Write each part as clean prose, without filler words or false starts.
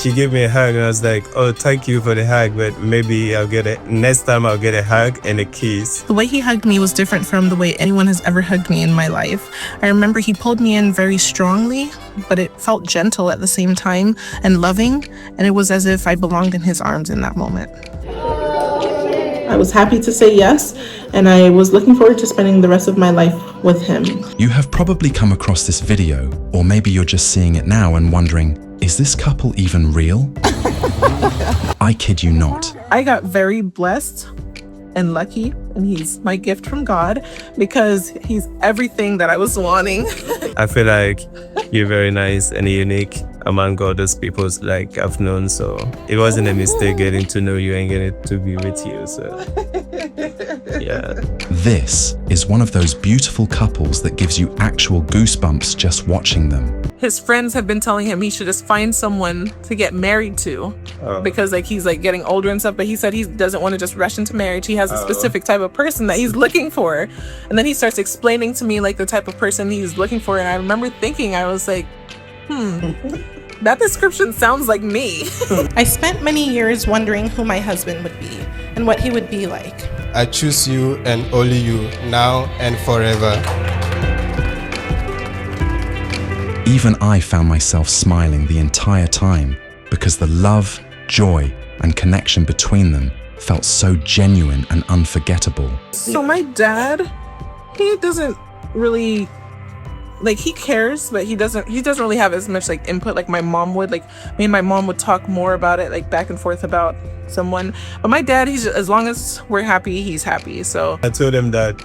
she gave me a hug, and I was like, oh, thank you for the hug, but maybe next time I'll get a hug and a kiss. The way he hugged me was different from the way anyone has ever hugged me in my life. I remember he pulled me in very strongly, but it felt gentle at the same time and loving, and it was as if I belonged in his arms in that moment. I was happy to say yes, and I was looking forward to spending the rest of my life with him. You have probably come across this video, or maybe you're just seeing it now and wondering, is this couple even real? I kid you not. I got very blessed and lucky, and he's my gift from God because he's everything that I was wanting. I feel like you're very nice and unique among all those people like I've known, so it wasn't a mistake getting to know you and getting to be with you, so yeah. This is one of those beautiful couples that gives you actual goosebumps just watching them. His friends have been telling him he should just find someone to get married to because like he's like getting older and stuff, but he said he doesn't want to just rush into marriage. He has a specific type of person that he's looking for, and then he starts explaining to me like the type of person he's looking for, and I remember thinking, I was like, that description sounds like me. I spent many years wondering who my husband would be and what he would be like. I choose you and only you, now and forever. Even I found myself smiling the entire time because the love, joy, and connection between them felt so genuine and unforgettable. So my dad, he doesn't really, like, he cares, but he doesn't really have as much like input like my mom would. Like me and my mom would talk more about it, like back and forth about someone. But my dad, he's just, as long as we're happy, he's happy. So I told him that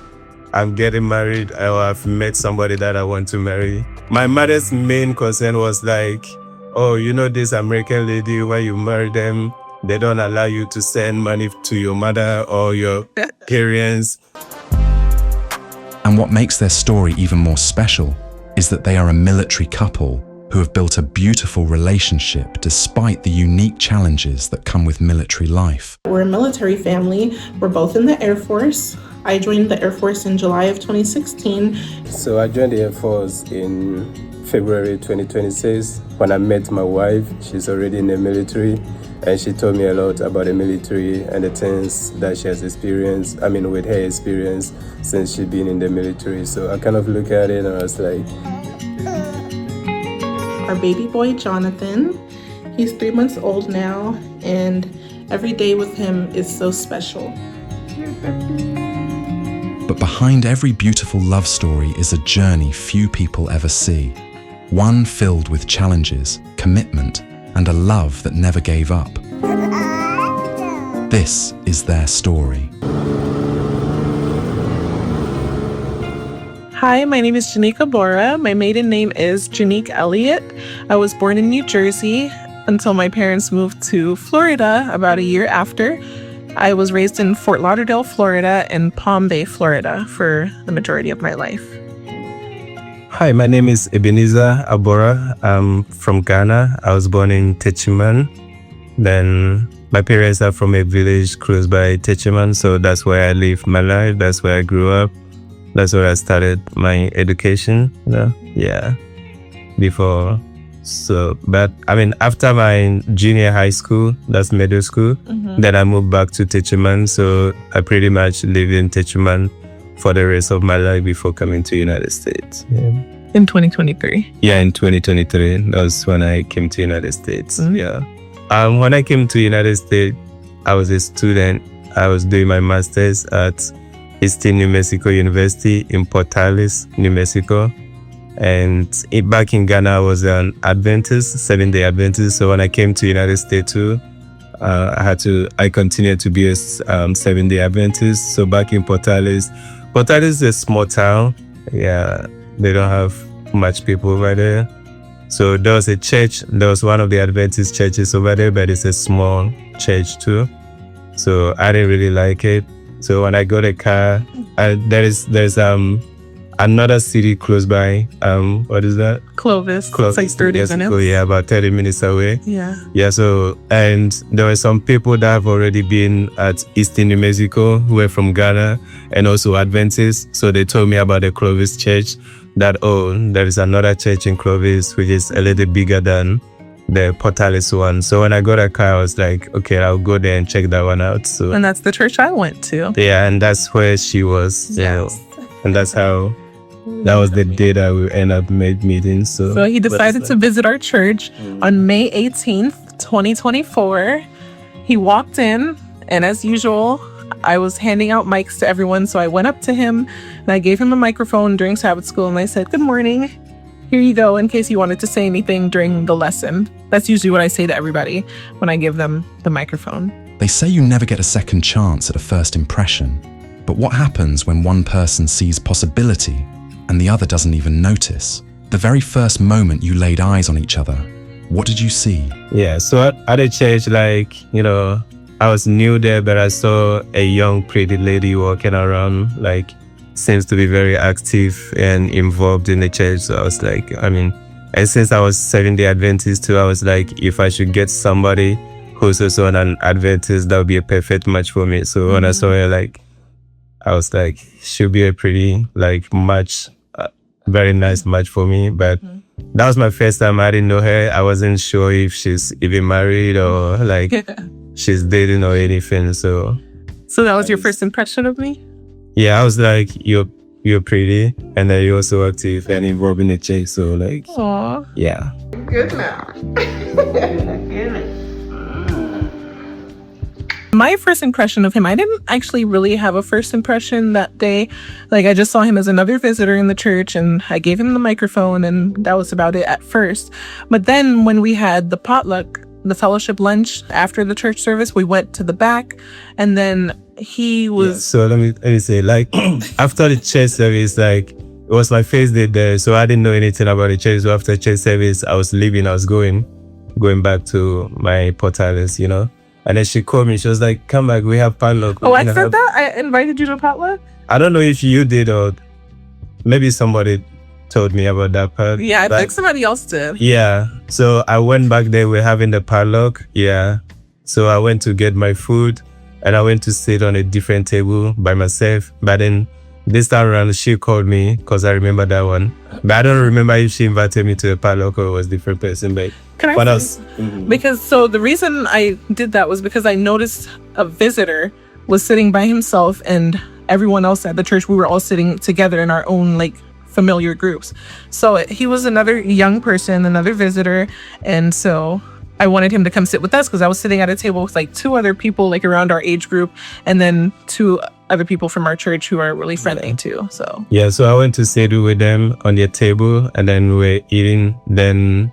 I'm getting married, or I've met somebody that I want to marry. My mother's main concern was like, oh, you know this American lady, when you marry them, they don't allow you to send money to your mother or your parents. And what makes their story even more special is that they are a military couple who have built a beautiful relationship despite the unique challenges that come with military life. We're a military family. We're both in the Air Force. I joined the Air Force in July of 2016. So I joined the Air Force in February 2026. When I met my wife, she's already in the military, and she told me a lot about the military and the things that she has experienced, with her experience since she's been in the military. So I kind of look at it and I was like... Our baby boy, Jonathan, he's 3 months old now, and every day with him is so special. But behind every beautiful love story is a journey few people ever see. One filled with challenges, commitment, and a love that never gave up. This is their story. hi, my name is Genique Aborah. My maiden name is Genique Elliott. I was born in New Jersey until my parents moved to Florida about a year after. I was raised in Fort Lauderdale, Florida, and Palm Bay, Florida for the majority of my life. Hi, my name is Ebenezer Aborah. I'm from Ghana. I was born in Techiman. Then my parents are from a village close by Techiman, so that's where I lived my life. That's where I grew up. That's where I started my education. Before. So, but I mean, after my junior high school, that's middle school, then I moved back to Techiman. So I pretty much lived in Techiman for the rest of my life before coming to United States. In 2023. Yeah, in 2023, that was when I came to United States. When I came to United States, I was a student. I was doing my master's at Eastern New Mexico University in Portales, New Mexico. And back in Ghana, I was an Adventist, 7-day Adventist. So when I came to United States too, I continued to be a 7-day Adventist. So back in Portales is a small town. Yeah, they don't have much people over there. So there was a church. There was one of the Adventist churches over there, but it's a small church too. So I didn't really like it. So when I got a car, there's another city close by. What is that? Clovis. It's like 30 minutes. Yeah, about 30 minutes away. Yeah. So, and there were some people that have already been at Eastern New Mexico who were from Ghana and also Adventists. So they told me about the Clovis church, that, there is another church in Clovis which is a little bigger than the Portales one. So when I got a car, I was like, okay, I'll go there and check that one out. So And that's the church I went to. yeah, and that's where she was. Yes. Yeah. And that's how, that was the day that we end up meeting. So he decided to visit our church on May 18th, 2024. He walked in, and as usual, I was handing out mics to everyone. So I went up to him and I gave him a microphone during Sabbath school, and I said, "Good morning. Here you go, in case you wanted to say anything during the lesson." That's usually what I say to everybody when I give them the microphone. They say you never get a second chance at a first impression. But what happens when one person sees possibility and the other doesn't even notice? The very first moment you laid eyes on each other, what did you see? Yeah, so at the church, like, you know, I was new there, but I saw a young, pretty lady walking around, like, seems to be very active and involved in the church. So I was like, I mean, and since I was Seventh-day Adventist too, I was like, if I should get somebody who's also an Adventist, that would be a perfect match for me. So when I saw her, like, I was like, she'll be a pretty, like, match, very nice match for me. But that was my first time. I didn't know her. I wasn't sure if she's even married or like she's dating or anything. So that was your first impression of me? yeah, I was like, you're pretty, and then you're also active and involved in the chase. So like, Aww. yeah. Good now. My first impression of him, I didn't actually really have a first impression that day. Like, I just saw him as another visitor in the church, and I gave him the microphone, and that was about it at first. But then when we had the potluck, the fellowship lunch after the church service, we went to the back, and then he was... Yeah, so let me say, like, after the church service, like, it was my first day there, so I didn't know anything about the church. So after church service, I was leaving, I was going back to my Portales, you know. And then she called me. She was like, "Come back, we have potluck." Oh, I said that? I invited you to potluck? I don't know if you did or maybe somebody told me about that part. Yeah, I think somebody else did. Yeah. So I went back there. We're having the potluck. Yeah. So I went to get my food and I went to sit on a different table by myself. But then this time around, she called me because I remember that one. But I don't remember if she invited me to a potluck or it was a different person. But Can I say? Because so the reason I did that was because I noticed a visitor was sitting by himself and everyone else at the church, we were all sitting together in our own like familiar groups. So he was another young person, another visitor. And so I wanted him to come sit with us because I was sitting at a table with like two other people like around our age group and then two other people from our church who are really friendly too. So so I went to sit with them on their table and then we're eating. Then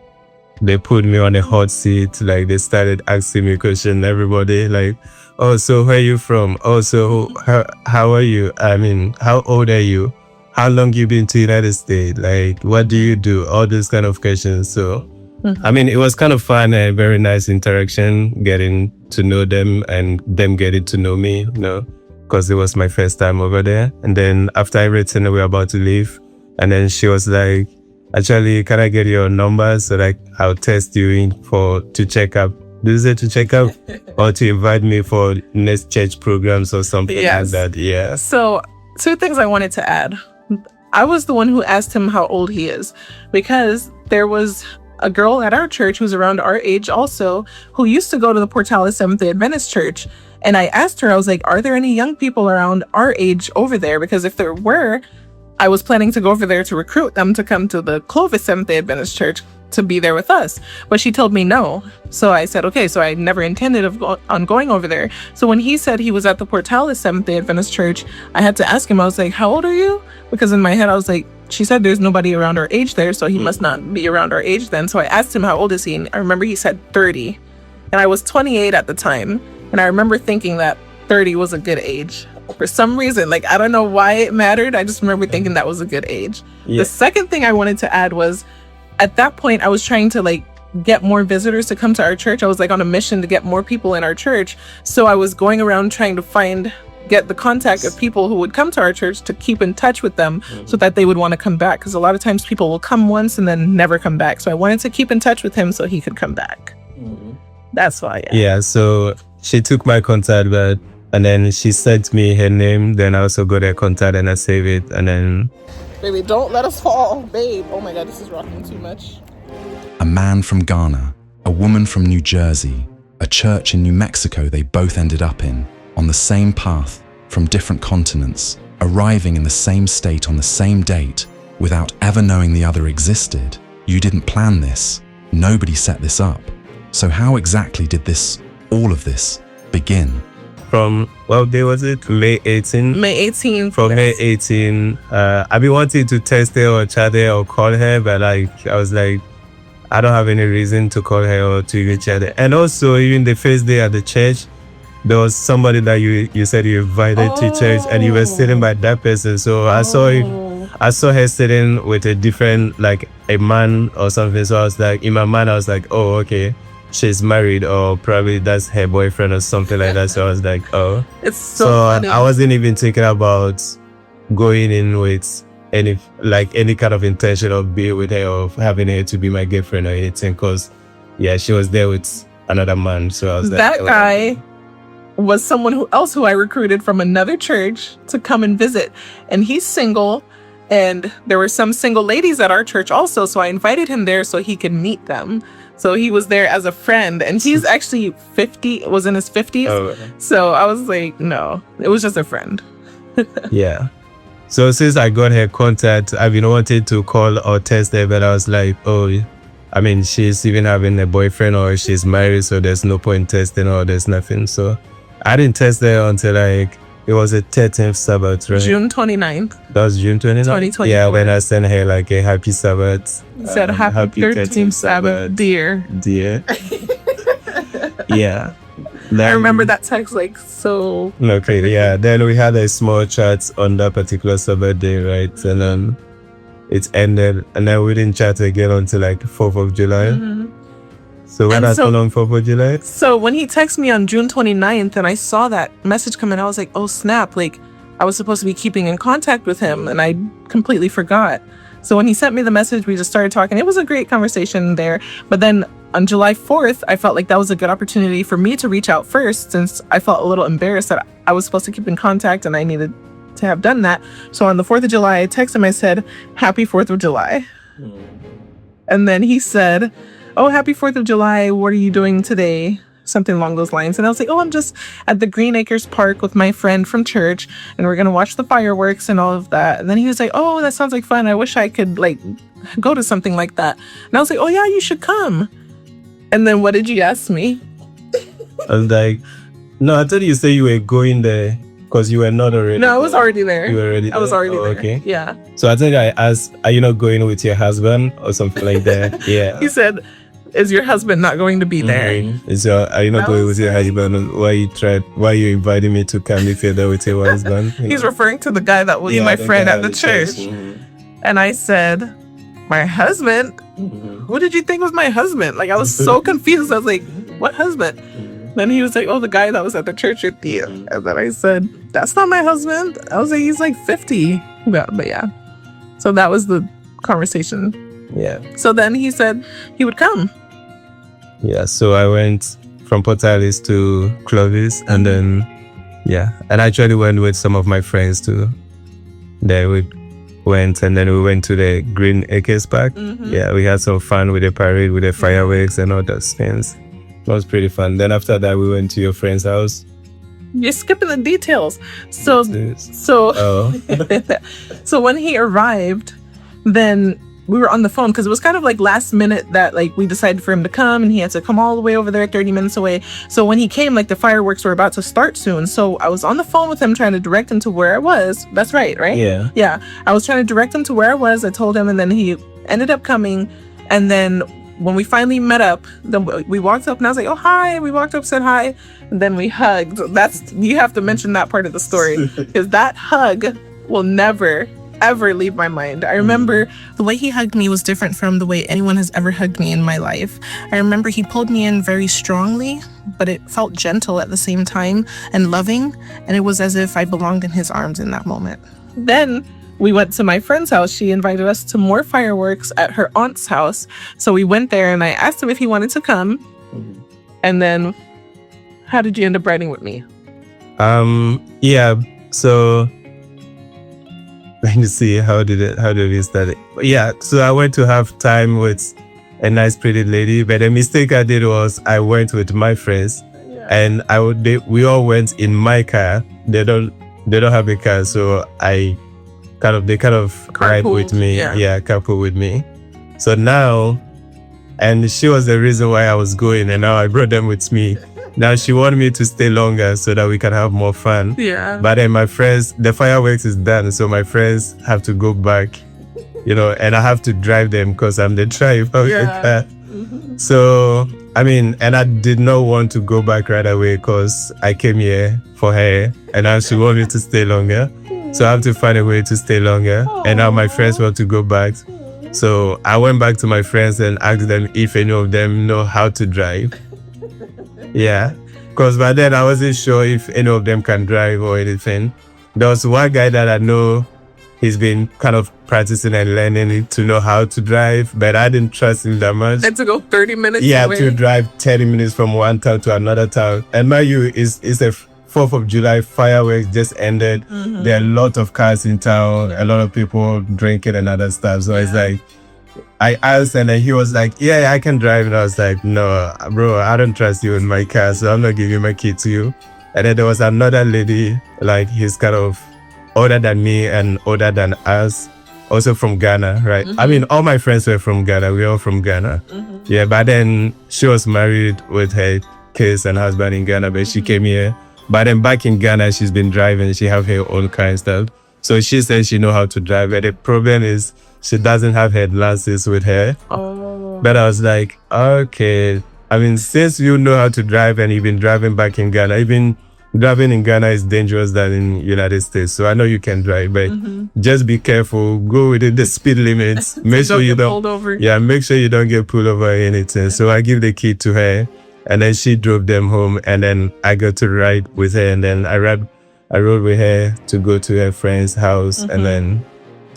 they put me on a hot seat. Like they started asking me questions. Everybody like, "Oh, so where are you from? Oh, so how are you? I mean, how old are you? How long you been to United States? Like, what do you do?" All those kind of questions. So, I mean, it was kind of fun and very nice interaction, getting to know them and them getting to know me, you know, because it was my first time over there. And then after everything, we were about to leave. And then she was like, "Actually, can I get your number so that I'll test you in to check up?" Is it to check up or to invite me for next church programs or something like that? Yeah. So 2 things I wanted to add. I was the one who asked him how old he is because there was a girl at our church who's around our age also who used to go to the Portales Seventh-day Adventist church. And I asked her, I was like, "Are there any young people around our age over there?" Because if there were, I was planning to go over there to recruit them to come to the Clovis Seventh-day Adventist church to be there with us. But she told me no. So I said, okay, so I never intended on going over there. So when he said he was at the Portales Seventh-day Adventist church, I had to ask him, I was like, "How old are you?" Because in my head, I was like, she said there's nobody around our age there, so he must not be around our age then. So I asked him, how old is he? And I remember he said 30. And I was 28 at the time. And I remember thinking that 30 was a good age. For some reason, like, I don't know why it mattered. I just remember thinking that was a good age. Yeah. The second thing I wanted to add was, at that point, I was trying to, like, get more visitors to come to our church. I was, like, on a mission to get more people in our church. So I was going around trying to get the contact of people who would come to our church to keep in touch with them so that they would want to come back. Because a lot of times people will come once and then never come back. So I wanted to keep in touch with him so he could come back. That's why. Yeah, so she took my contact, and then she sent me her name. Then I also got her contact and I saved it. And then... Baby, don't let us fall. Babe. Oh my God, this is rocking too much. A man from Ghana, a woman from New Jersey, a church in New Mexico they both ended up in, on the same path, from different continents, arriving in the same state on the same date, without ever knowing the other existed. You didn't plan this. Nobody set this up. So how exactly did all of this, begin? From, what day was it? May 18? May 18. From May 18, I've been wanting to text her or chat her or call her, but I was like, I don't have any reason to call her or to even chat her. And also, even the first day at the church, there was somebody that you said you invited to church, and you were sitting by that person. So I saw her sitting with a different, like a man or something. So I was like, in my mind, I was like, oh, okay, she's married, or probably that's her boyfriend or something like that. So I was like, oh. It's so funny. I wasn't even thinking about going in with any kind of intention of being with her or having her to be my girlfriend or anything, because yeah, she was there with another man. So I was like, that guy was someone who I recruited from another church to come and visit, and he's single, and there were some single ladies at our church also, so I invited him there so he could meet them. So he was there as a friend, and he's actually 50, was in his 50s. Oh. So I was like, no, it was just a friend. Yeah. So since I got her contact, I've been wanting to call or text her, but I was like, oh, I mean, she's even having a boyfriend or she's married, so there's no point testing or there's nothing. So I didn't test her until like, it was a 13th Sabbath, right? June 29th. That was June 29th? 2024. Yeah, when I sent her like a happy Sabbath. He said, happy 13th Sabbath, dear. Dear. Yeah. I remember that text like so. Okay, yeah. Then we had a small chat on that particular Sabbath day, right? And then it ended, and then we didn't chat again until like 4th of July. Mm-hmm. So when that's on 4th of July? So when he texted me on June 29th and I saw that message come in, I was like, oh snap, like I was supposed to be keeping in contact with him and I completely forgot. So when he sent me the message, we just started talking. It was a great conversation there. But then on July 4th, I felt like that was a good opportunity for me to reach out first, since I felt a little embarrassed that I was supposed to keep in contact and I needed to have done that. So on the 4th of July, I texted him, I said, happy 4th of July. And then he said, oh, happy 4th of July. What are you doing today? Something along those lines. And I was like, oh, I'm just at the Green Acres Park with my friend from church, and we're going to watch the fireworks and all of that. And then he was like, oh, that sounds like fun. I wish I could like go to something like that. And I was like, oh yeah, you should come. And then what did you ask me? I was like, no, I thought you said you were going there because you were not already. No, I was already there. You were already there? I was already there. Okay. Yeah. So I think I asked, are you not going with your husband or something like that? Yeah. He said, is your husband not going to be there? Mm-hmm. So are you not going with your husband? Why you inviting me to come if you're there with your husband? He's referring to the guy that was my friend at the church. Mm-hmm. And I said, my husband? Mm-hmm. Who did you think was my husband? Like I was so confused. I was like, what husband? Then he was like, oh, the guy that was at the church with you. And then I said, that's not my husband. I was like, he's like 50. But yeah. So that was the conversation. Yeah. So then he said he would come. Yeah. So I went from Port Alice to Clovis, and then, yeah. And I actually went with some of my friends too. There we went, and then we went to the Green Acres Park. Mm-hmm. Yeah. We had some fun with the parade, with the fireworks and all those things. It was pretty fun. Then after that, we went to your friend's house. You're skipping the details. So when he arrived, then we were on the phone because it was kind of like last minute that like we decided for him to come, and he had to come all the way over there 30 minutes away. So when he came, like the fireworks were about to start soon. So I was on the phone with him trying to direct him to where I was. That's right? Yeah. Yeah. I was trying to direct him to where I was. I told him, and then he ended up coming. And then when we finally met up, then we walked up and I was like, oh, hi. We walked up, said hi. And then we hugged. You have to mention that part of the story because that hug will never, ever leave my mind. I remember the way he hugged me was different from the way anyone has ever hugged me in my life. I remember he pulled me in very strongly, but it felt gentle at the same time and loving. And it was as if I belonged in his arms in that moment. Then we went to my friend's house. She invited us to more fireworks at her aunt's house. So we went there and I asked him if he wanted to come. Mm-hmm. And then how did you end up riding with me? Yeah. So let me see, how did we start it? Yeah, so I went to have time with a nice pretty lady. But the mistake I did was I went with my friends, and we all went in my car. They don't have a car, so they kind of ride with me. Yeah, carpool with me. So now, and she was the reason why I was going, and now I brought them with me. Now she wanted me to stay longer so that we can have more fun. Yeah. But then my friends, the fireworks is done, so my friends have to go back, and I have to drive them because I'm the driver of the car. Mm-hmm. So, and I did not want to go back right away because I came here for her, and now she wanted me to stay longer. So I have to find a way to stay longer. Aww. And now my friends want to go back. So I went back to my friends and asked them if any of them know how to drive. Yeah, because by then I wasn't sure if any of them can drive or anything. There was one guy that I know, he's been kind of practicing and learning to know how to drive, but I didn't trust him that much. And to go 30 minutes away. To drive 30 minutes from one town to another town. And mind you, it's a 4th of July, fireworks just ended. Mm-hmm. There are a lot of cars in town, a lot of people drinking and other stuff. So it's like, I asked, and then he was like, yeah, I can drive. And I was like, no, bro, I don't trust you in my car, so I'm not giving my key to you. And then there was another lady, like he's kind of older than me and older than us, also from Ghana, right? Mm-hmm. All my friends were from Ghana. We're all from Ghana. Mm-hmm. Yeah, but then she was married with her kids and husband in Ghana, but she came here. But then back in Ghana, she's been driving. She have her own car and stuff. So she says she know how to drive, but the problem is she doesn't have her glasses with her. Oh. But I was like, okay. Since you know how to drive and you've been driving back in Ghana, even driving in Ghana is dangerous than in United States. So I know you can drive, but just be careful. Go within the speed limits. Make sure you don't. Pulled over. Yeah, make sure you don't get pulled over or anything. So I give the key to her, and then she drove them home, and then I got to ride with her, and then I rode with her to go to her friend's house, and then.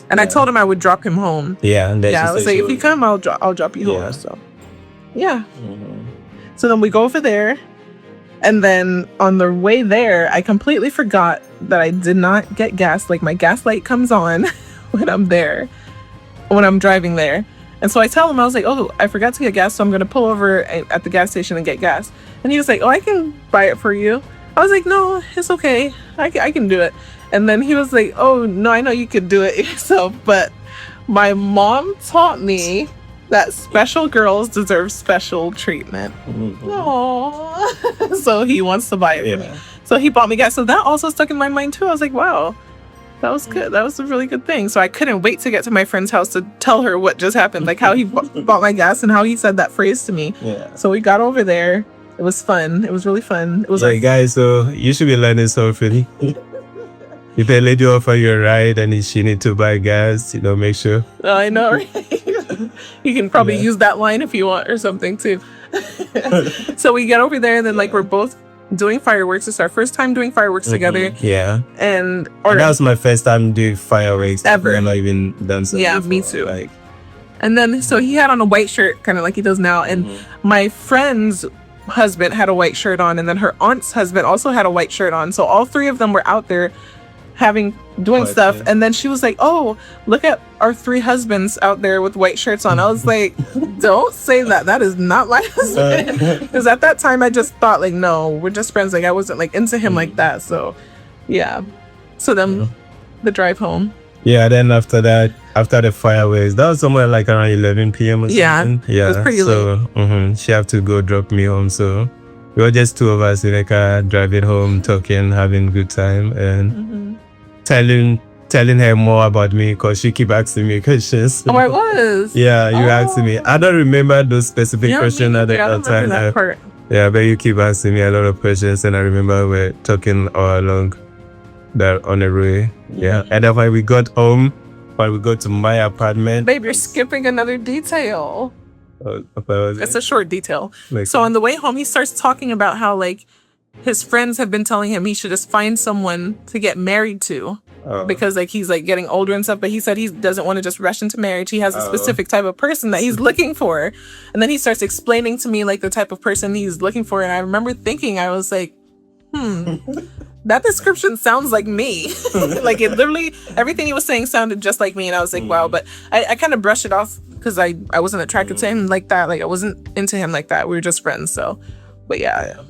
And I told him I would drop him home. Yeah, and then I was like, if you come, I'll drop you home. So, yeah. Mm-hmm. So then we go over there, and then on the way there, I completely forgot that I did not get gas. Like my gas light comes on when I'm driving there. And so I tell him, I was like, oh, I forgot to get gas, so I'm going to pull over at the gas station and get gas. And he was like, oh, I can buy it for you. I was like, no, it's okay. I can do it. And then he was like, oh, no, I know you could do it yourself, but my mom taught me that special girls deserve special treatment. Mm-hmm. Aww. So he wants to buy it for me. So he bought me gas. So that also stuck in my mind too. I was like, wow, that was good. That was a really good thing. So I couldn't wait to get to my friend's house to tell her what just happened, like how he bought my gas and how he said that phrase to me. Yeah. So we got over there. It was fun. It was really fun. It was like, guys, so you should be learning something. If a lady offer you a ride and she need to buy gas, make sure. Oh, I know, right? You can probably use that line if you want or something too. So we get over there, and then we're both doing fireworks. It's our first time doing fireworks together. Yeah. And that was my first time doing fireworks ever. I've not even done something. Yeah, before. Me too. And then so he had on a white shirt, kind of like he does now, and my friend's husband had a white shirt on, and then her aunt's husband also had a white shirt on. So all three of them were out there doing stuff, and then she was like, oh, look at our three husbands out there with white shirts on. I was like, don't say that is not my husband, because at that time I just thought no, we're just friends. I wasn't into him like that. So yeah, so then the drive home. Yeah, then after the fireworks, that was somewhere around 11 p.m. or something. Yeah, it was pretty late. She had to go drop me home, so we were just two of us in the car driving home, talking, having a good time, and telling her more about me, because she keep asking me questions. Oh, I was. Yeah, you asking me. I don't remember those specific questions at the time. That part. Yeah, but you keep asking me a lot of questions, and I remember we're talking all along there on the way. Yeah, and then when we got home, when we got to my apartment. Babe, you're skipping another detail. It's a short detail. So on the way home, he starts talking about how his friends have been telling him he should just find someone to get married to, because he's getting older and stuff. But he said he doesn't want to just rush into marriage. He has a specific type of person that he's looking for. And then he starts explaining to me the type of person he's looking for. And I remember thinking, I was like, that description sounds like me. Like it literally, everything he was saying sounded just like me. And I was like, wow. But I kind of brushed it off because I wasn't attracted to him like that. Like I wasn't into him like that. We were just friends. So, but yeah.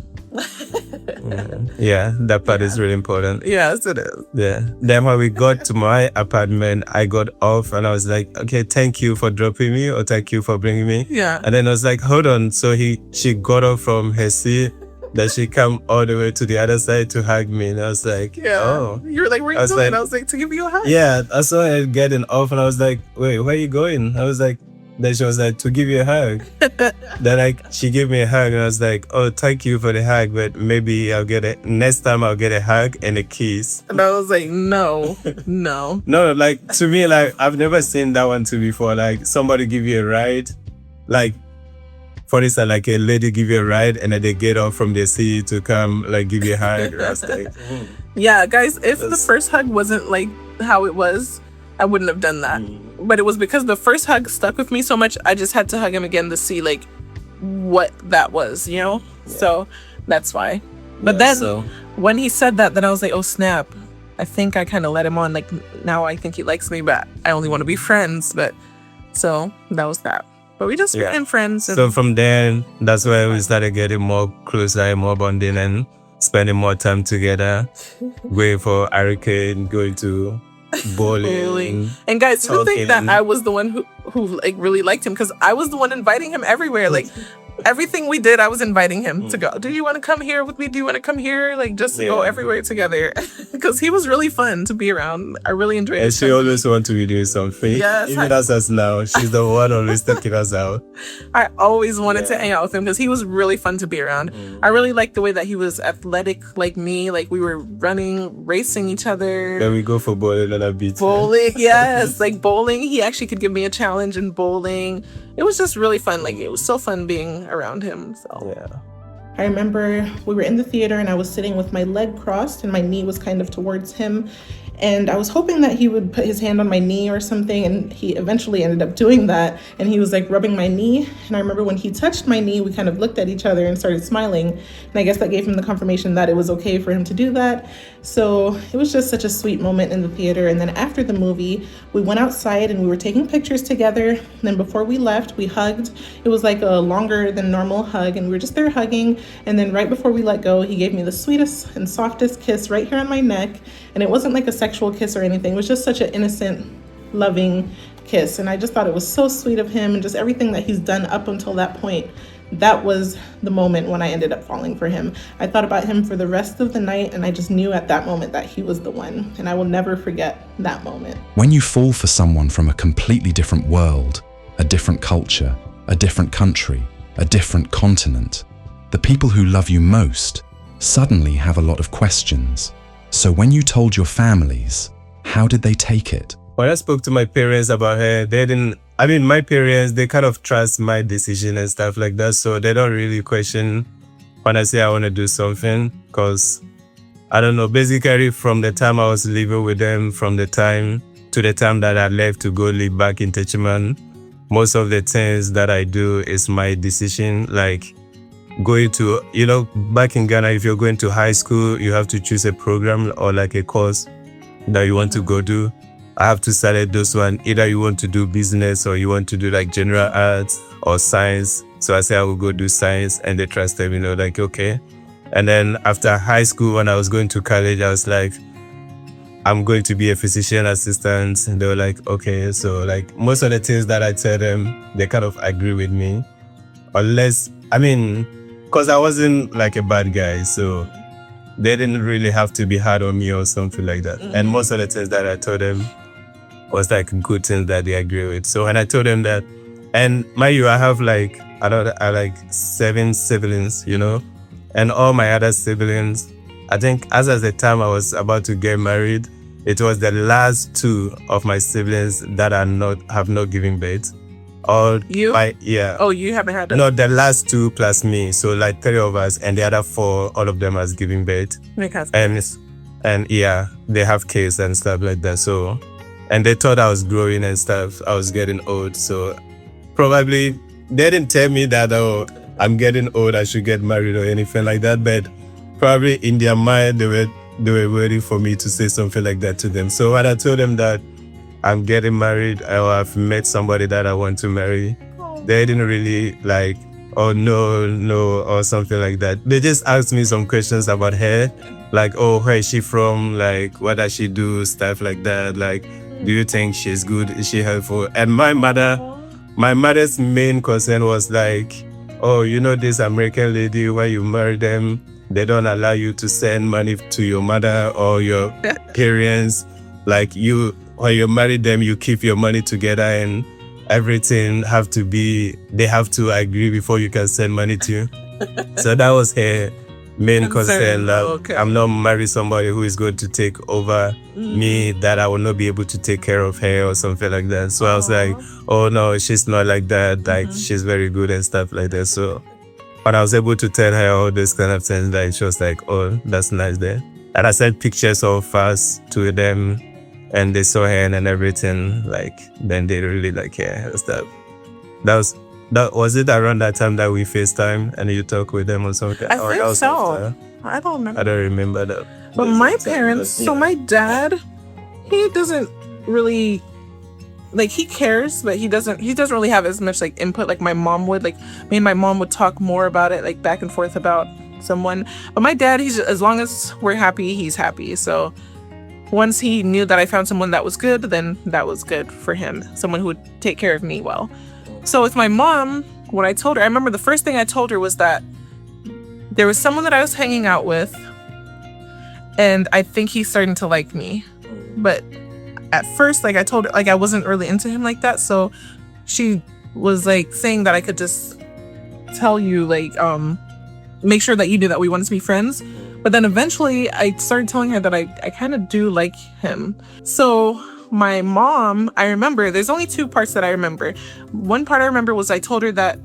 Yeah, that part is really important. Yes, it is. Yeah. Then when we got to my apartment, I got off and I was like, okay, thank you for dropping me or thank you for bringing me. Yeah. And then I was like, hold on. So she got off from her seat. That she come all the way to the other side to hug me. And I was like, oh. You were like, where are you doing? And I was like, to give you a hug. Yeah, I saw her getting off and I was like, wait, where are you going? I was like, then she was like, to give you a hug. Then she gave me a hug and I was like, oh, thank you for the hug, but maybe next time I'll get a hug and a kiss. And I was like, no. No, like to me, like I've never seen that one too before. Like somebody give you a ride, like for instance, like a lady give you a ride and then they get off from their seat to come like give you a hug. I was like, yeah, guys, if the first hug wasn't like how it was, I wouldn't have done that. But it was because the first hug stuck with me so much, I just had to hug him again to see like what that was, you know? Yeah. So that's why. But when he said that, then I was like, oh snap. I think I kind of let him on. Like now I think he likes me, but I only want to be friends. But so that was that. But we just became friends. So from then, that's why we started getting more closer, more bonding and spending more time together. Going for arcade, going to bowling. And guys, you think that I was the one who like really liked him because I was the one inviting him everywhere. Like everything we did, I was inviting him to go. Do you want to come here with me? Do you want to come here? Like just go everywhere together. Because he was really fun to be around. I really enjoyed it. And she always wants to be doing something. Yes, even as us now. She's the one always taking us out. I always wanted to hang out with him because he was really fun to be around. I really liked the way that he was athletic like me. Like we were running, racing each other. Then we go for bowling on a beach. Bowling, yes. Like bowling. He actually could give me a challenge in bowling. It was just really fun. Like it was so fun being around him. So yeah. I remember we were in the theater and I was sitting with my leg crossed and my knee was kind of towards him. And I was hoping that he would put his hand on my knee or something, and he eventually ended up doing that. And he was like rubbing my knee. And I remember when he touched my knee, we kind of looked at each other and started smiling. And I guess that gave him the confirmation that it was okay for him to do that. So it was just such a sweet moment in the theater. And then after the movie, we went outside and we were taking pictures together. And then before we left, we hugged. It was like a longer than normal hug, and we were just there hugging. And then right before we let go, he gave me the sweetest and softest kiss right here on my neck. And it wasn't like a sexual kiss or anything. It was just such an innocent, loving kiss. And I just thought it was so sweet of him, and just everything that he's done up until that point. That was the moment when I ended up falling for him. I thought about him for the rest of the night, and I just knew at that moment that he was the one. And I will never forget that moment. When you fall for someone from a completely different world, a different culture, a different country, a different continent, the people who love you most suddenly have a lot of questions. So when you told your families, how did they take it? When I spoke to my parents about her, my parents, they kind of trust my decision and stuff like that. So they don't really question when I say I want to do something. Because, I don't know, basically from the time I was living with them, from the time to the time that I left to go live back in Techiman, most of the things that I do is my decision. Like, going to, back in Ghana, if you're going to high school, you have to choose a program or like a course that you want to go do. I have to select those one. Either you want to do business or you want to do like general arts or science. So I say I will go do science, and they trusted me, like, okay. And then after high school, when I was going to college, I was like, I'm going to be a physician assistant. And they were like, okay. So like most of the things that I tell them, they kind of agree with me. Unless, because I wasn't like a bad guy, so they didn't really have to be hard on me or something like that. And most of the things that I told them was like good things that they agree with. So when I told them that, and mind you, I have like, I like 7 siblings, and all my other siblings, I think as at the time I was about to get married, it was the last 2 of my siblings that have not given birth. You? Oh, you haven't had that? No, the last 2 plus me. So like 3 of us, and the other 4, all of them has given birth. And yeah, they have kids and stuff like that. So, and they thought I was growing and stuff. I was getting old. So probably they didn't tell me that, oh, I'm getting old, I should get married or anything like that. But probably in their mind, they were waiting for me to say something like that to them. So when I told them that I'm getting married or I've met somebody that I want to marry, they didn't really like, oh no, or something like that. They just asked me some questions about her, like, oh, where is she from? Like, what does she do? Stuff like that. Like, do you think she's good? Is she helpful? And my mother's main concern was like, oh, you know this American lady, when you marry them, they don't allow you to send money to your mother or your parents. Like when you marry them, you keep your money together and everything they have to agree before you can send money to you. So that was her main concern. Like, I'm not marry somebody who is going to take over me, that I will not be able to take care of her or something like that. So I was like, oh no, she's not like that. Like she's very good and stuff like that. So when I was able to tell her all these kind of things, like she was like, oh, that's nice there. And I sent pictures of us to them and they saw her and everything. Like then they really like her and stuff. Was it around that time that we FaceTime and you talk with them or something? I think so. I don't remember. I don't remember that. But my parents, so my dad, he doesn't really, like, he cares, but he doesn't really have as much like input like my mom would. Like me and my mom would talk more about it, like back and forth about someone. But my dad, he's, as long as we're happy, he's happy. So once he knew that I found someone that was good, then that was good for him. Someone who would take care of me well. So with my mom, when I told her, I remember the first thing I told her was that there was someone that I was hanging out with, and I think he's starting to like me. But at first, like I told her, like I wasn't really into him like that. So she was like saying that I could just tell you, like, make sure that you knew that we wanted to be friends. But then eventually I started telling her that I kind of do like him. So my mom, I remember, there's only two parts that I remember. One part I remember was I told her that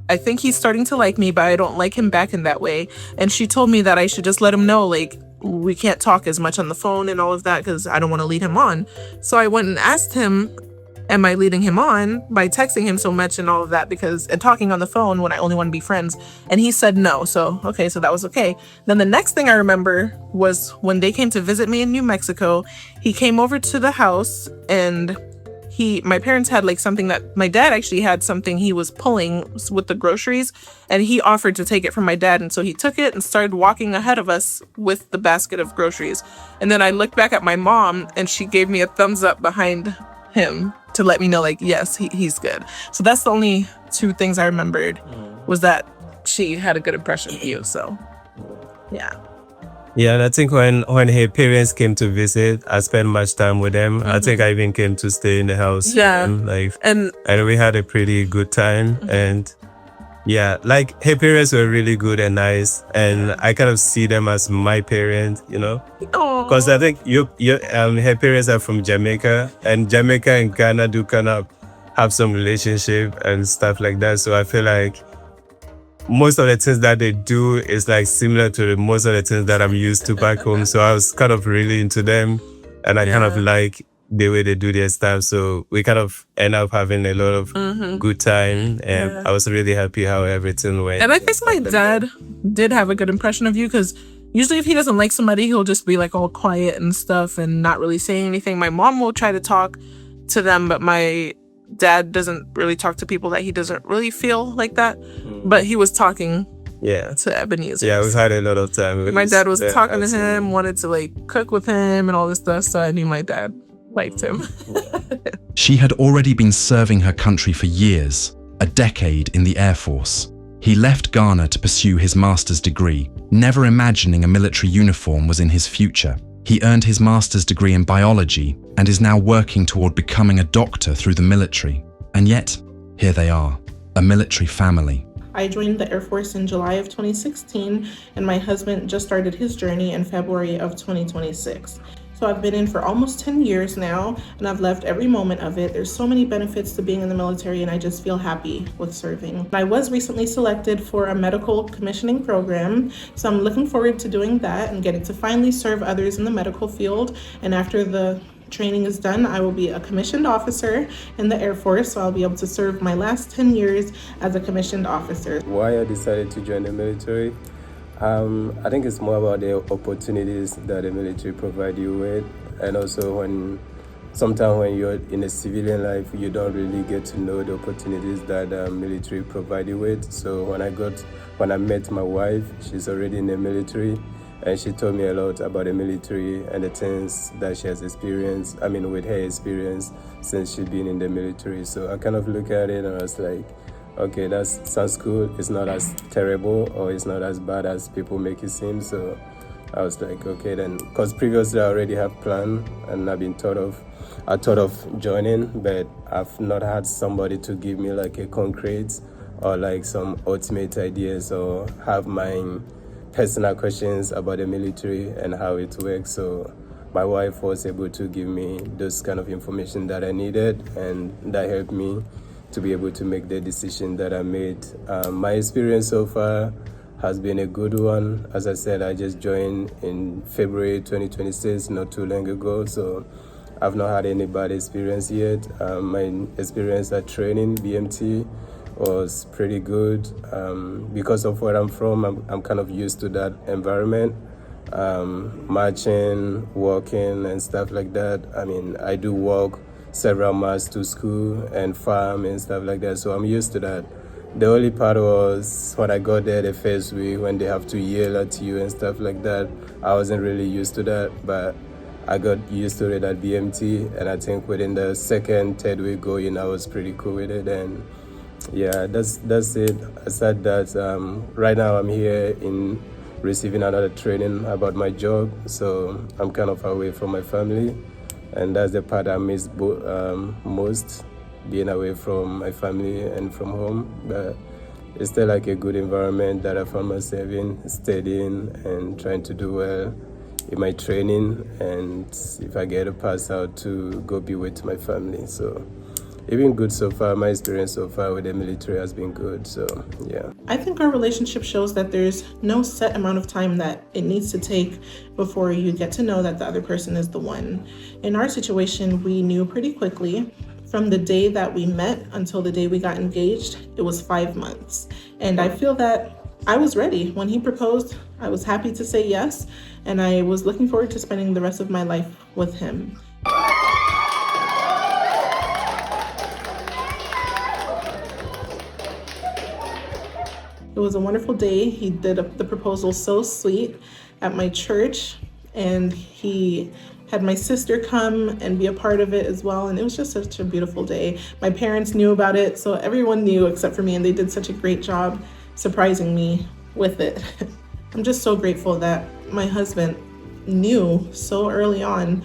I think he's starting to like me, but I don't like him back in that way. And she told me that I should just let him know, like, we can't talk as much on the phone and all of that because I don't want to lead him on. So I went and asked him, am I leading him on by texting him so much and all of that and talking on the phone when I only want to be friends? And he said no. So, okay, so that was okay. Then the next thing I remember was when they came to visit me in New Mexico, he came over to the house and my parents had like something that my dad actually had something he was pulling with the groceries, and he offered to take it from my dad. And so he took it and started walking ahead of us with the basket of groceries. And then I looked back at my mom and she gave me a thumbs up behind him to let me know, like, yes, he's good. So that's the only two things I remembered, was that she had a good impression of you. So yeah. Yeah, and I think when her parents came to visit, I spent much time with them. I think I even came to stay in the house. Yeah. And we had a pretty good time. And yeah, like her parents were really good and nice. And I kind of see them as my parents, you know? Because I think her parents are from Jamaica. And Jamaica and Ghana do kind of have some relationship and stuff like that. So I feel like most of the things that they do is like similar to most of the things that I'm used to back home. So I was kind of really into them, and I kind of like the way they do their stuff. So we kind of end up having a lot of good time, and I was really happy how everything went. And I think my dad did have a good impression of you, because usually if he doesn't like somebody, he'll just be like all quiet and stuff and not really saying anything. My mom will try to talk to them, but my dad doesn't really talk to people that he doesn't really feel like that. But he was talking to Ebenezer. Yeah, we've had a lot of time. My dad was talking to him, wanted to like cook with him and all this stuff. So I knew my dad liked him. She had already been serving her country for years, a decade in the Air Force. He left Ghana to pursue his master's degree, never imagining a military uniform was in his future. He earned his master's degree in biology and is now working toward becoming a doctor through the military. And yet, here they are, a military family. I joined the Air Force in July of 2016, and my husband just started his journey in February of 2026. So I've been in for almost 10 years now, and I've loved every moment of it. There's so many benefits to being in the military, and I just feel happy with serving. I was recently selected for a medical commissioning program, so I'm looking forward to doing that and getting to finally serve others in the medical field. And after the training is done, I will be a commissioned officer in the Air Force, so I'll be able to serve my last 10 years as a commissioned officer. Why I decided to join the military? I think it's more about the opportunities that the military provide you with, and also sometimes when you're in a civilian life, you don't really get to know the opportunities that the military provide you with. So when I met my wife, she's already in the military, and she told me a lot about the military and the things that she has experienced. I mean, with her experience since she's been in the military. So I kind of look at it and I was like, okay, that sounds cool. It's not as terrible or it's not as bad as people make it seem. So I was like, okay then, because previously I already have planned and I thought of joining, but I've not had somebody to give me like a concrete or like some ultimate ideas or have my personal questions about the military and how it works. So my wife was able to give me those kind of information that I needed, and that helped me to be able to make the decision that I made. My experience so far has been a good one. As I said, I just joined in February 2026, not too long ago, so I've not had any bad experience yet. My experience at training, BMT, was pretty good. Because of where I'm from, I'm kind of used to that environment. Marching, walking, and stuff like that. I mean, I do walk several miles to school and farm and stuff like that, so I'm used to that. The only part was when I got there the first week when they have to yell at you and stuff like that. I wasn't really used to that, but I got used to it at BMT, and I think within the second, third week going, I was pretty cool with it. And yeah, that's it. Aside that, right now I'm here in receiving another training about my job, so I'm kind of away from my family. And that's the part I miss most, being away from my family and from home. But it's still like a good environment that I found myself in, studying and trying to do well in my training. And if I get a pass out, to go be with my family. So it's been good so far. My experience so far with the military has been good. So yeah. I think our relationship shows that there's no set amount of time that it needs to take before you get to know that the other person is the one. In our situation, we knew pretty quickly. From the day that we met until the day we got engaged, it was 5 months. And I feel that I was ready. When he proposed, I was happy to say yes, and I was looking forward to spending the rest of my life with him. It was a wonderful day. He did the proposal so sweet at my church, and he had my sister come and be a part of it as well, and it was just such a beautiful day. My parents knew about it, so everyone knew except for me, and they did such a great job surprising me with it. I'm just so grateful that my husband knew so early on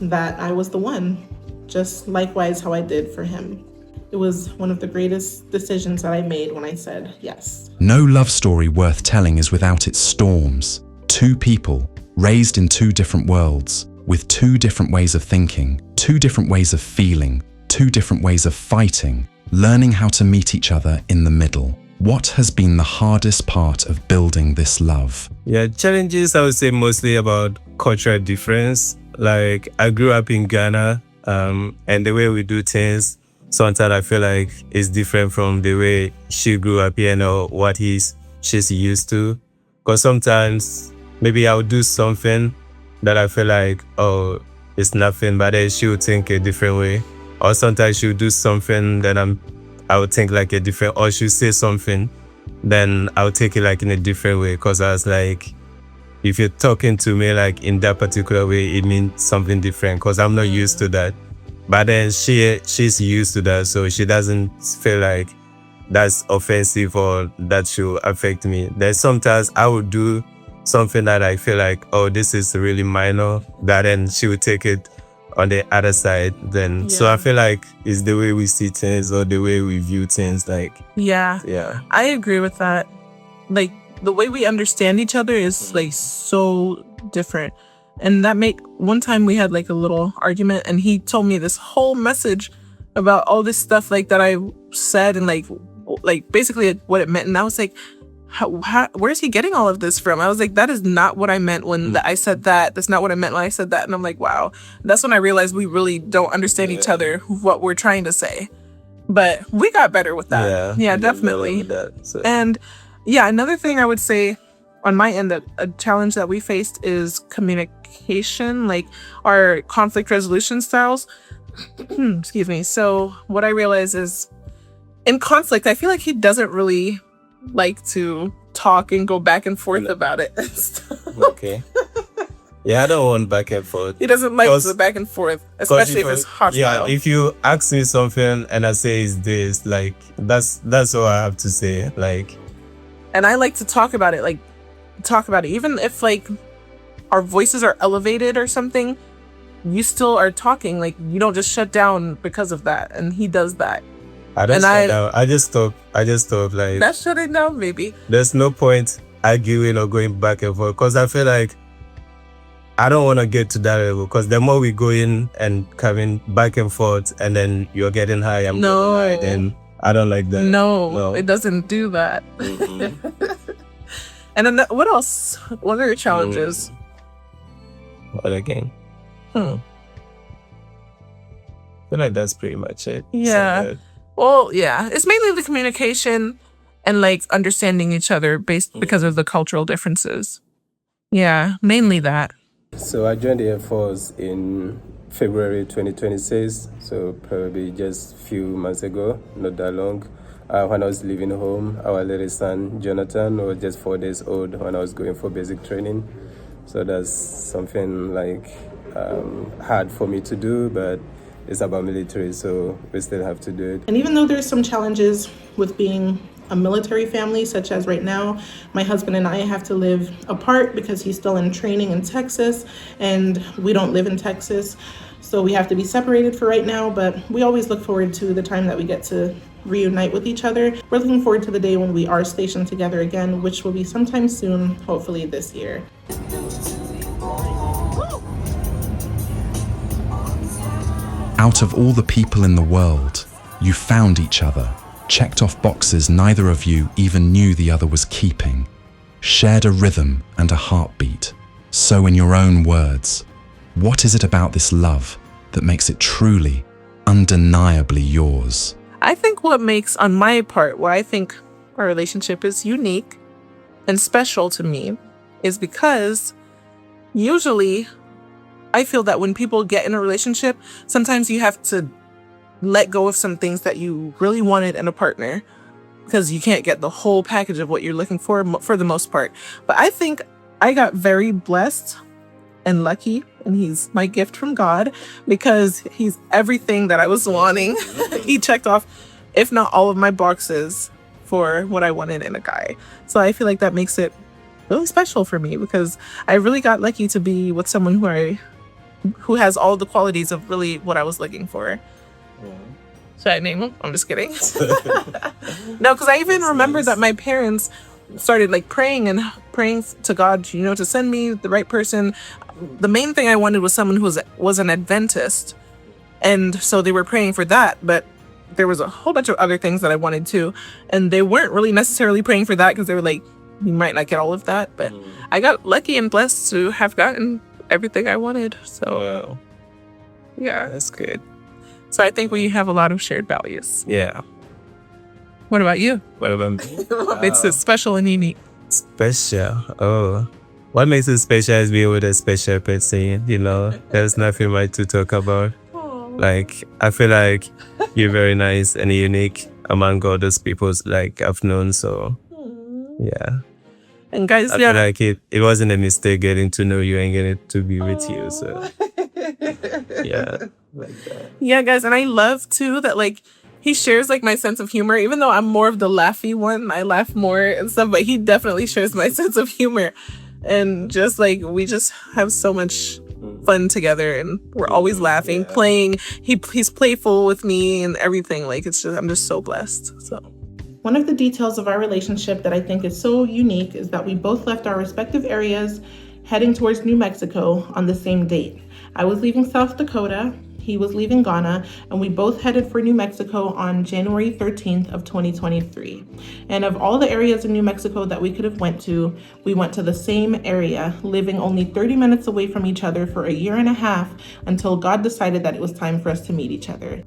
that I was the one, just likewise how I did for him. It was one of the greatest decisions that I made when I said yes. No love story worth telling is without its storms. Two people, raised in two different worlds, with two different ways of thinking, two different ways of feeling, two different ways of fighting, learning how to meet each other in the middle. What has been the hardest part of building this love? Yeah, challenges I would say mostly about cultural difference. Like I grew up in Ghana, and the way we do things, sometimes I feel like it's different from the way she grew up here, or what she's used to. Because sometimes maybe I'll do something that I feel like, oh, it's nothing, but then she would think a different way. Or sometimes she'll do something that I would think like a different, or she'll say something, then I'll take it like in a different way. Because I was like, if you're talking to me like in that particular way, it means something different, because I'm not used to that. But then she's used to that, so she doesn't feel like that's offensive or that should affect me. There's sometimes I would do something that I feel like, oh, this is really minor, that then she would take it on the other side. Then yeah. So I feel like it's the way we see things or the way we view things. Like yeah, I agree with that. Like the way we understand each other is like so different. And one time we had like a little argument, and he told me this whole message about all this stuff like that I said, and like basically what it meant. And I was like, where's he getting all of this from? I was like, that is not what I meant when I said that. That's not what I meant when I said that. And I'm like, wow. That's when I realized we really don't understand each other, what we're trying to say. But we got better with that. Yeah, definitely. That, so. And yeah, another thing I would say on my end, a challenge that we faced is communication, like our conflict resolution styles. Excuse me. So what I realize is in conflict, I feel like he doesn't really like to talk and go back and forth about it. Okay. Yeah, I don't want back and forth. He doesn't like the back and forth, especially if it's hostile. Yeah, if you ask me something and I say it's this, like that's all I have to say. Like, and I like to talk about it, even if like our voices are elevated or something. You still are talking, like you don't just shut down because of that, and he does that. I just stop. Like, that's shutting down, baby. There's no point arguing or going back and forth because I feel like I don't want to get to that level because the more we go in and coming back and forth and then you're getting high, I'm getting high, then I don't like that. No, it doesn't do that. And then what else? What are your challenges? What again? I feel like that's pretty much it. Yeah. So well, yeah. It's mainly the communication and like understanding each other because of the cultural differences. Yeah, mainly that. So I joined the Air Force in February 2026, so probably just a few months ago, not that long. When I was leaving home, our little son, Jonathan, was just 4 days old when I was going for basic training. So that's something like hard for me to do, but it's about military, so we still have to do it. And even though there's some challenges with being a military family, such as right now, my husband and I have to live apart because he's still in training in Texas and we don't live in Texas. So we have to be separated for right now, but we always look forward to the time that we get to reunite with each other. We're looking forward to the day when we are stationed together again, which will be sometime soon, hopefully this year. Out of all the people in the world, you found each other, checked off boxes neither of you even knew the other was keeping, shared a rhythm and a heartbeat. So in your own words, what is it about this love that makes it truly, undeniably yours? I think what makes, on my part, why I think our relationship is unique and special to me is because usually I feel that when people get in a relationship, sometimes you have to let go of some things that you really wanted in a partner because you can't get the whole package of what you're looking for the most part. But I think I got very blessed and lucky, and he's my gift from God because he's everything that I was wanting. He checked off, if not all of my boxes for what I wanted in a guy. So I feel like that makes it really special for me because I really got lucky to be with someone who has all the qualities of really what I was looking for. Should I name him? I'm just kidding. No, because I even remember that my parents started like praying to God, to send me the right person. The main thing I wanted was someone who was an Adventist. And so they were praying for that, but there was a whole bunch of other things that I wanted too. And they weren't really necessarily praying for that because they were like, you might not get all of that. But I got lucky and blessed to have gotten everything I wanted. So, wow. Yeah. That's good. So I think we have a lot of shared values. Yeah. What about you? What about me? What makes it special and unique? Special? Oh. What makes it special is being with a special person, There's nothing much to talk about. Aww. Like, I feel like you're very nice and unique among all those people like I've known, so yeah. And guys, I feel like it wasn't a mistake getting to know you and getting to be with you, so yeah. Like that. Yeah, guys, and I love too that like he shares like my sense of humor, even though I'm more of the laughy one. I laugh more and stuff, but he definitely shares my sense of humor. And just like we just have so much fun together and we're always laughing, playing. He's playful with me and everything. Like I'm just so blessed. So one of the details of our relationship that I think is so unique is that we both left our respective areas heading towards New Mexico on the same date. I was leaving South Dakota, he was leaving Ghana, and we both headed for New Mexico on January 13th of 2023. And of all the areas in New Mexico that we could have went to, we went to the same area, living only 30 minutes away from each other for a year and a half until God decided that it was time for us to meet each other.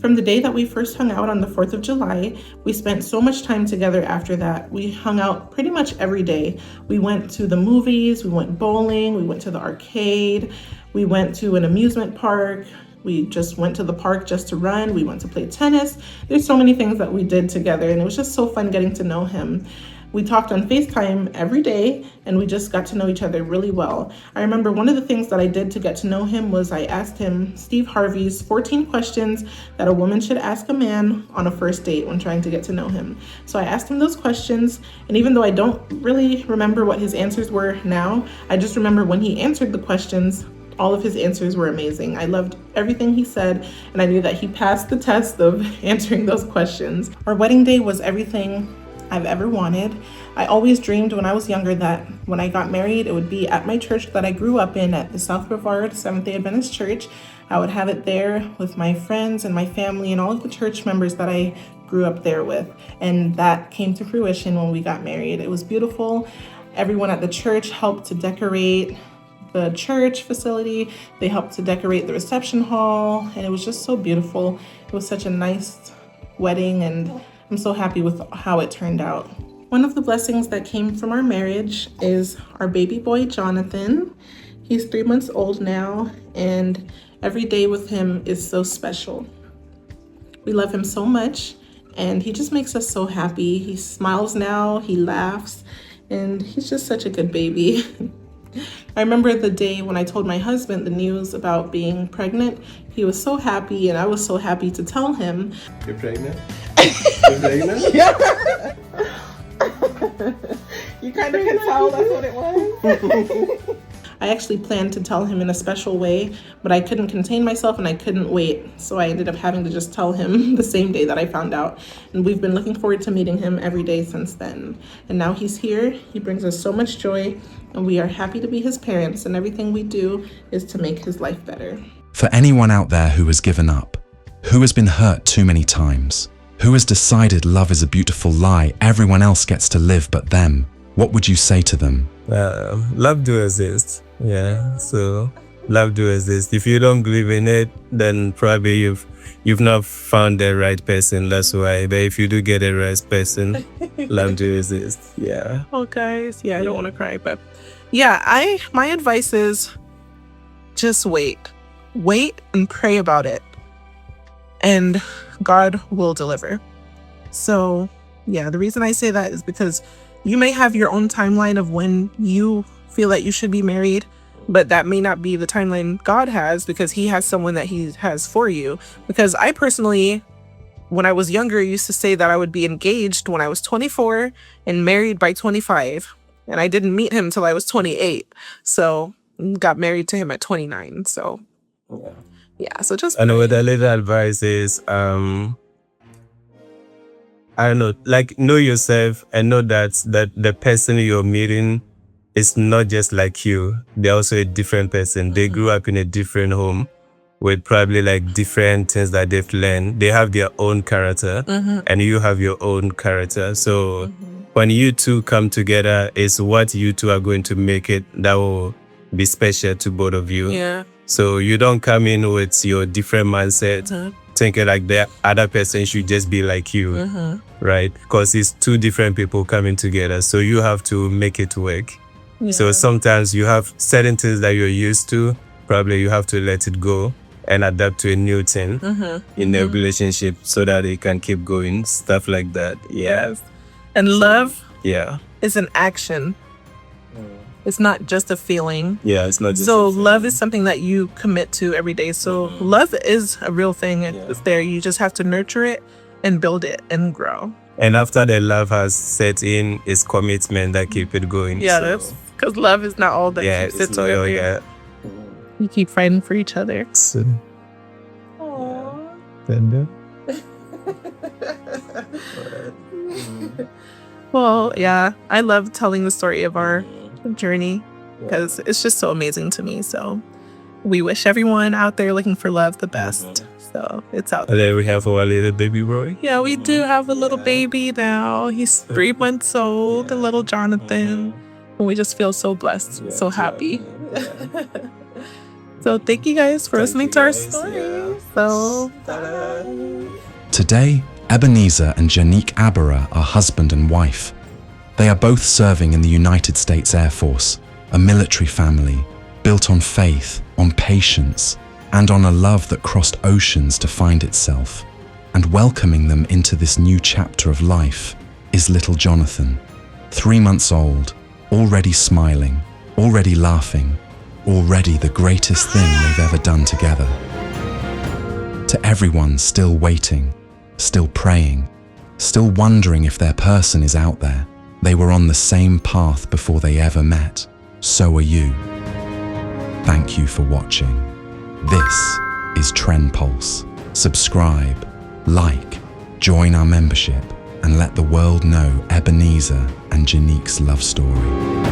From the day that we first hung out on the 4th of July, we spent so much time together after that. We hung out pretty much every day. We went to the movies, we went bowling, we went to the arcade, we went to an amusement park, we just went to the park just to run, we went to play tennis. There's so many things that we did together, and it was just so fun getting to know him. We talked on FaceTime every day, and we just got to know each other really well. I remember one of the things that I did to get to know him was I asked him Steve Harvey's 14 questions that a woman should ask a man on a first date when trying to get to know him. So I asked him those questions, and even though I don't really remember what his answers were now, I just remember when he answered the questions, all of his answers were amazing. I loved everything he said, and I knew that he passed the test of answering those questions. Our wedding day was everything I've ever wanted. I always dreamed when I was younger that when I got married, it would be at my church that I grew up in at the South Brevard Seventh-day Adventist Church. I would have it there with my friends and my family and all of the church members that I grew up there with. And that came to fruition when we got married. It was beautiful. Everyone at the church helped to decorate the church facility. They helped to decorate the reception hall, and it was just so beautiful. It was such a nice wedding, and I'm so happy with how it turned out. One of the blessings that came from our marriage is our baby boy, Jonathan. He's 3 months old now, and every day with him is so special. We love him so much, and he just makes us so happy. He smiles now, he laughs, and he's just such a good baby. I remember the day when I told my husband the news about being pregnant. He was so happy, and I was so happy to tell him. You're pregnant? You're pregnant? Yeah. You kind of can tell that's what it was. I actually planned to tell him in a special way, but I couldn't contain myself and I couldn't wait. So I ended up having to just tell him the same day that I found out. And we've been looking forward to meeting him every day since then. And now he's here. He brings us so much joy, and we are happy to be his parents, and everything we do is to make his life better. For anyone out there who has given up, who has been hurt too many times, who has decided love is a beautiful lie everyone else gets to live but them, what would you say to them? Love do exist. Yeah, so love do exist. If you don't believe in it, then probably you've not found the right person. That's why. But if you do get the right person, love do exist. Yeah. Oh, guys, I don't want to cry, but my advice is just wait and pray about it, and God will deliver. So the reason I say that is because you may have your own timeline of when you feel that you should be married, but that may not be the timeline God has, because he has someone that he has for you. Because I personally, when I was younger, used to say that I would be engaged when I was 24 and married by 25. And I didn't meet him till I was 28. So got married to him at 29. So so just I know what the little advice is, I don't know, like, know yourself and know that the person you're meeting is not just like you. They're also a different person. They grew up in a different home with probably like different things that they've learned. They have their own character, and you have your own character. So when you two come together, it's what you two are going to make it that will be special to both of you. Yeah. So you don't come in with your different mindset, thinking like the other person should just be like you, right? Because it's two different people coming together. So you have to make it work. Yeah. So sometimes you have certain things that you're used to, probably you have to let it go and adapt to a new thing in the relationship so that it can keep going, stuff like that. Yeah. And love is an action. It's not just a feeling. Yeah, it's not just so love is something that you commit to every day. So love is a real thing. It's there. You just have to nurture it and build it and grow. And after the love has set in, it's commitment that keep it going. Yeah, that's because love is not all that keeps it together. Yeah. You keep fighting for each other. So, Aww. Tender. Well, I love telling the story of our journey because it's just so amazing to me. So we wish everyone out there looking for love the best. So it's out there. And then we have our little baby boy. Yeah, we do have a little baby now. He's 3 months old, the little Jonathan. And we just feel so blessed, so happy. So thank you guys for listening to our story. So bye. Today, Ebenezer and Genique Aborah are husband and wife. They are both serving in the United States Air Force, a military family built on faith, on patience, and on a love that crossed oceans to find itself. And welcoming them into this new chapter of life is little Jonathan, 3 months old, already smiling, already laughing, already the greatest thing they've ever done together. To everyone still waiting, still praying, still wondering if their person is out there, they were on the same path before they ever met. So are you. Thank you for watching. This is Trend Pulse. Subscribe, like, join our membership, and let the world know Ebenezer and Genique's love story.